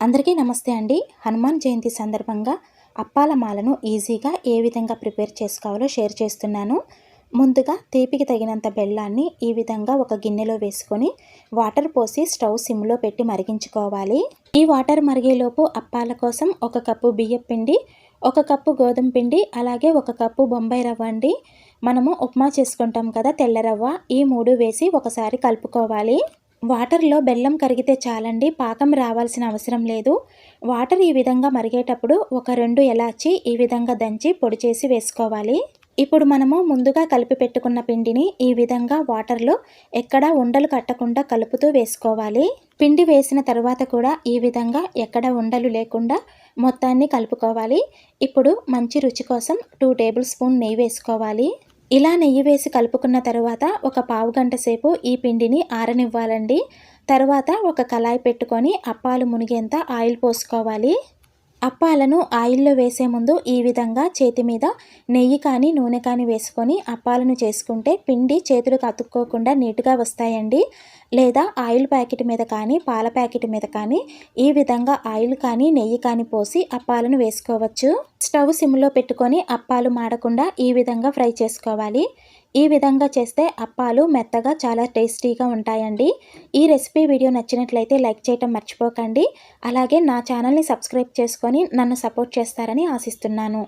అందరికీ నమస్తే అండి. హనుమాన్ జయంతి సందర్భంగా అప్పాల మాలను ఈజీగా ఏ విధంగా ప్రిపేర్ చేసుకోవాలో షేర్ చేస్తున్నాను. ముందుగా తీపికి తగినంత బెల్లాన్ని ఈ విధంగా ఒక గిన్నెలో వేసుకొని వాటర్ పోసి స్టవ్ సిమ్లో పెట్టి మరిగించుకోవాలి. ఈ వాటర్ మరిగేలోపు అప్పాల కోసం 1 కప్పు బియ్యం పిండి, 1 కప్పు గోధుమ పిండి, అలాగే 1 కప్పు బొంబాయి రవ్వ అండి. మనము ఉప్మా చేసుకుంటాం కదా తెల్ల రవ్వ, ఈ 3 వేసి ఒకసారి కలుపుకోవాలి. వాటర్లో బెల్లం కరిగితే చాలండి, పాకం రావాల్సిన అవసరం లేదు. వాటర్ ఈ విధంగా మరిగేటప్పుడు ఒక 2 ఎలాచి ఈ విధంగా దంచి పొడి చేసి వేసుకోవాలి. ఇప్పుడు మనము ముందుగా కలిపి పెట్టుకున్న పిండిని ఈ విధంగా వాటర్లో ఎక్కడా ఉండలు కట్టకుండా కలుపుతూ వేసుకోవాలి. పిండి వేసిన తర్వాత కూడా ఈ విధంగా ఎక్కడ ఉండలు లేకుండా మొత్తాన్ని కలుపుకోవాలి. ఇప్పుడు మంచి రుచి కోసం 2 టేబుల్ స్పూన్ నెయ్యి వేసుకోవాలి. ఇలా నెయ్యి వేసి కలుపుకున్న తర్వాత ఒక పావు గంట సేపు ఈ పిండిని ఆరనివ్వాలండి. తర్వాత ఒక కళాయి పెట్టుకొని అప్పాలు మునిగేంత ఆయిల్ పోసుకోవాలి. అప్పాలను ఆయిల్లో వేసే ముందు ఈ విధంగా చేతి మీద నెయ్యి కానీ నూనె కానీ వేసుకొని అప్పాలను చేసుకుంటే పిండి చేతులకు అతుక్కోకుండా నీట్గా వస్తాయండి. లేదా ఆయిల్ ప్యాకెట్ మీద కానీ పాల ప్యాకెట్ మీద కానీ ఈ విధంగా ఆయిల్ కానీ నెయ్యి కానీ పోసి అప్పాలను వేసుకోవచ్చు. స్టవ్ సిమ్లో పెట్టుకొని అప్పాలు మాడకుండా ఈ విధంగా ఫ్రై చేసుకోవాలి. ఈ విధంగా చేస్తే అప్పాలు మెత్తగా చాలా టేస్టీగా ఉంటాయండి. ఈ రెసిపీ వీడియో నచ్చినట్లయితే లైక్ చేయటం మర్చిపోకండి. అలాగే నా ఛానల్ని సబ్స్క్రైబ్ చేసుకొని నన్ను సపోర్ట్ చేస్తారని ఆశిస్తున్నాను.